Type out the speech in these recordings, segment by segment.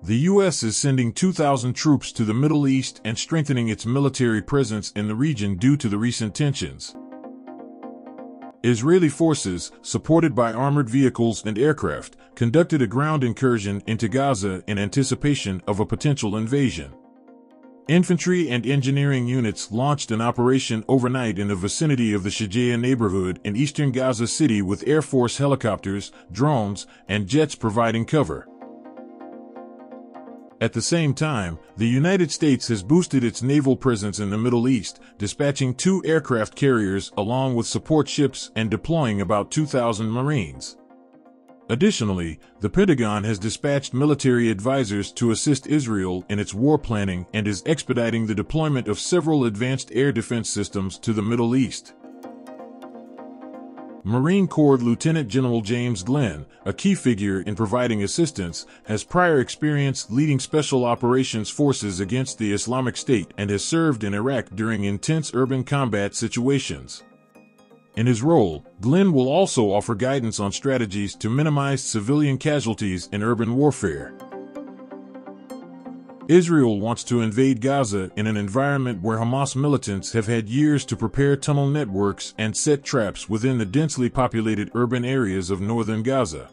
The U.S. is sending 2,000 troops to the Middle East and strengthening its military presence in the region due to the recent tensions. Israeli forces, supported by armored vehicles and aircraft, conducted a ground incursion into Gaza in anticipation of a potential invasion. Infantry and engineering units launched an operation overnight in the vicinity of the Shujaa neighborhood in eastern Gaza City with Air Force helicopters, drones, and jets providing cover. At the same time, the United States has boosted its naval presence in the Middle East, dispatching 2 aircraft carriers along with support ships and deploying about 2,000 Marines. Additionally, the Pentagon has dispatched military advisors to assist Israel in its war planning and is expediting the deployment of several advanced air defense systems to the Middle East. Marine Corps Lieutenant General James Glenn, a key figure in providing assistance, has prior experience leading special operations forces against the Islamic State and has served in Iraq during intense urban combat situations. In his role, Glenn will also offer guidance on strategies to minimize civilian casualties in urban warfare. Israel wants to invade Gaza in an environment where Hamas militants have had years to prepare tunnel networks and set traps within the densely populated urban areas of northern Gaza.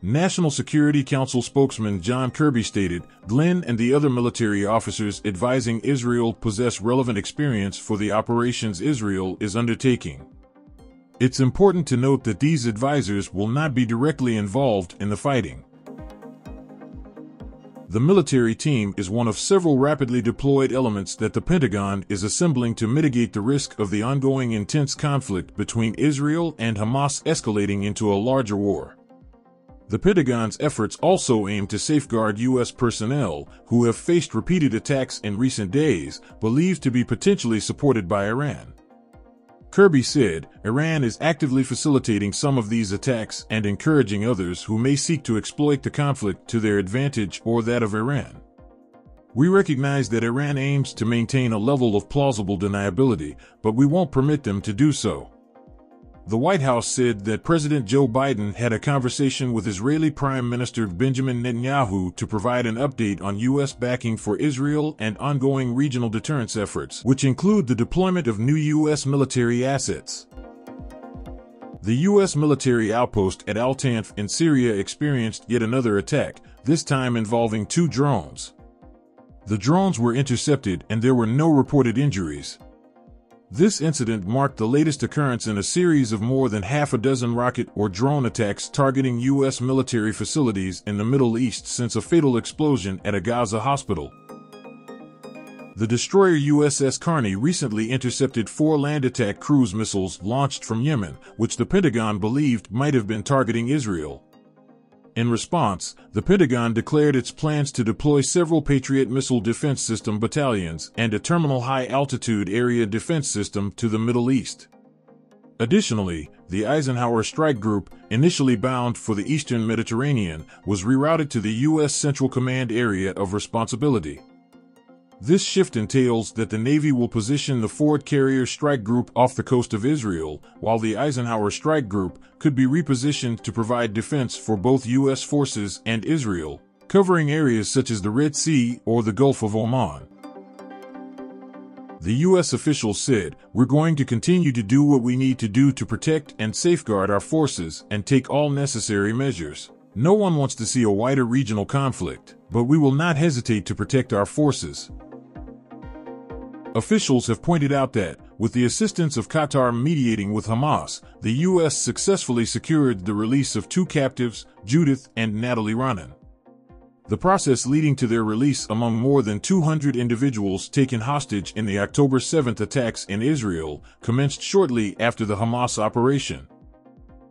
National Security Council spokesman John Kirby stated, "Glenn and the other military officers advising Israel possess relevant experience for the operations Israel is undertaking. It's important to note that these advisors will not be directly involved in the fighting." The military team is one of several rapidly deployed elements that the Pentagon is assembling to mitigate the risk of the ongoing intense conflict between Israel and Hamas escalating into a larger war. The Pentagon's efforts also aim to safeguard U.S. personnel who have faced repeated attacks in recent days, believed to be potentially supported by Iran. Kirby said, "Iran is actively facilitating some of these attacks and encouraging others who may seek to exploit the conflict to their advantage or that of Iran. We recognize that Iran aims to maintain a level of plausible deniability, but we won't permit them to do so." The White House said that President Joe Biden had a conversation with Israeli Prime Minister Benjamin Netanyahu to provide an update on U.S. backing for Israel and ongoing regional deterrence efforts, which include the deployment of new U.S. military assets. The U.S. military outpost at Al Tanf in Syria experienced yet another attack, this time involving 2 drones. The drones were intercepted and there were no reported injuries. This incident marked the latest occurrence in a series of more than half a dozen rocket or drone attacks targeting U.S. military facilities in the Middle East since a fatal explosion at a Gaza hospital. The destroyer USS Carney recently intercepted 4 land attack cruise missiles launched from Yemen, which the Pentagon believed might have been targeting Israel. In response, the Pentagon declared its plans to deploy several Patriot missile defense system battalions and a terminal high-altitude area defense system to the Middle East. Additionally, the Eisenhower Strike Group, initially bound for the eastern Mediterranean, was rerouted to the U.S. Central Command area of responsibility. This shift entails that the Navy will position the Ford Carrier Strike Group off the coast of Israel, while the Eisenhower Strike Group could be repositioned to provide defense for both U.S. forces and Israel, covering areas such as the Red Sea or the Gulf of Oman. The U.S. officials said, "We're going to continue to do what we need to do to protect and safeguard our forces and take all necessary measures. No one wants to see a wider regional conflict, but we will not hesitate to protect our forces." Officials have pointed out that, with the assistance of Qatar mediating with Hamas, the U.S. successfully secured the release of 2 captives, Judith and Natalie Ronen. The process leading to their release among more than 200 individuals taken hostage in the October 7th attacks in Israel commenced shortly after the Hamas operation.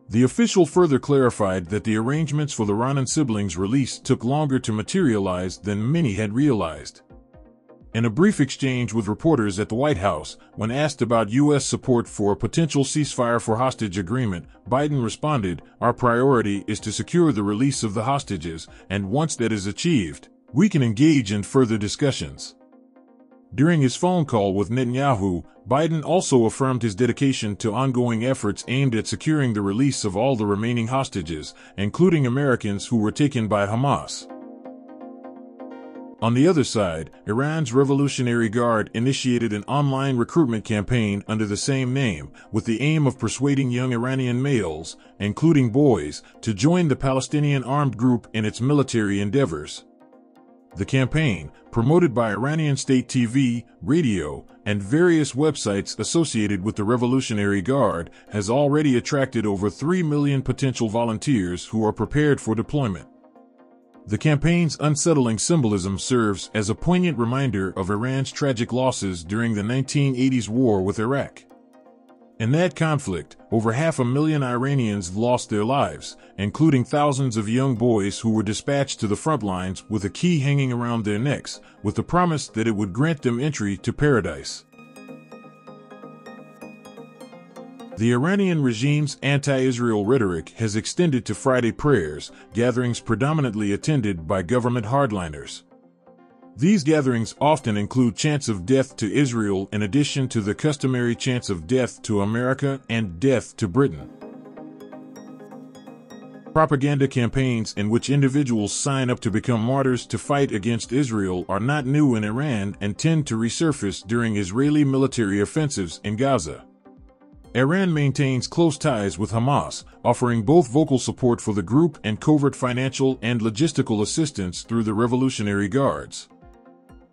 The official further clarified that the arrangements for the Ronen siblings' release took longer to materialize than many had realized. In a brief exchange with reporters at the White House, when asked about U.S. support for a potential ceasefire for hostage agreement, Biden responded, "Our priority is to secure the release of the hostages, and once that is achieved, we can engage in further discussions." During his phone call with Netanyahu, Biden also affirmed his dedication to ongoing efforts aimed at securing the release of all the remaining hostages, including Americans who were taken by Hamas. On the other side, Iran's Revolutionary Guard initiated an online recruitment campaign under the same name, with the aim of persuading young Iranian males, including boys, to join the Palestinian armed group in its military endeavors. The campaign, promoted by Iranian state TV, radio, and various websites associated with the Revolutionary Guard, has already attracted over 3 million potential volunteers who are prepared for deployment. The campaign's unsettling symbolism serves as a poignant reminder of Iran's tragic losses during the 1980s war with Iraq. In that conflict, over 500,000 Iranians lost their lives, including thousands of young boys who were dispatched to the front lines with a key hanging around their necks, with the promise that it would grant them entry to paradise. The Iranian regime's anti-Israel rhetoric has extended to Friday prayers, gatherings predominantly attended by government hardliners. These gatherings often include chants of death to Israel in addition to the customary chants of death to America and death to Britain. Propaganda campaigns in which individuals sign up to become martyrs to fight against Israel are not new in Iran and tend to resurface during Israeli military offensives in Gaza. Iran maintains close ties with Hamas, offering both vocal support for the group and covert financial and logistical assistance through the Revolutionary Guards.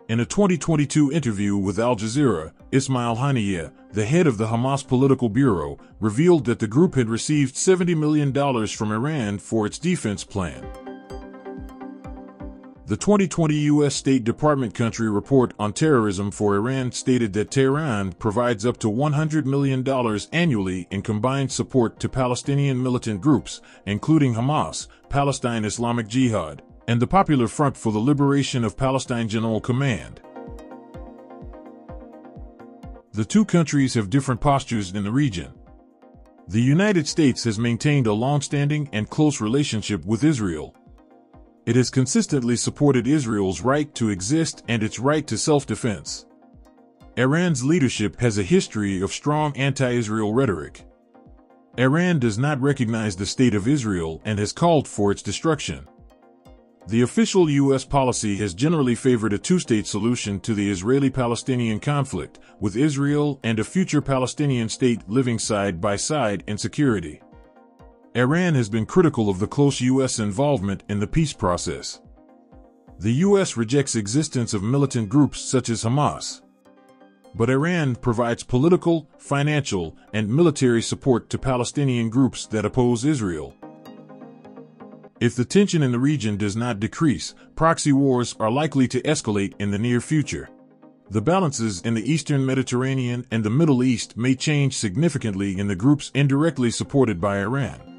In a 2022 interview with Al Jazeera, Ismail Haniyeh, the head of the Hamas political bureau, revealed that the group had received $70 million from Iran for its defense plan. The 2020 U.S. State Department Country Report on Terrorism for Iran stated that Tehran provides up to $100 million annually in combined support to Palestinian militant groups, including Hamas, Palestine Islamic Jihad, and the Popular Front for the Liberation of Palestine General Command. The two countries have different postures in the region. The United States has maintained a long-standing and close relationship with Israel. It has consistently supported Israel's right to exist and its right to self-defense. Iran's leadership has a history of strong anti-Israel rhetoric. Iran does not recognize the State of Israel and has called for its destruction. The official U.S. policy has generally favored a two-state solution to the Israeli-Palestinian conflict, with Israel and a future Palestinian state living side by side in security. Iran has been critical of the close U.S. involvement in the peace process. The U.S. rejects existence of militant groups such as Hamas. But Iran provides political, financial, and military support to Palestinian groups that oppose Israel. If the tension in the region does not decrease, proxy wars are likely to escalate in the near future. The balances in the Eastern Mediterranean and the Middle East may change significantly in the groups indirectly supported by Iran.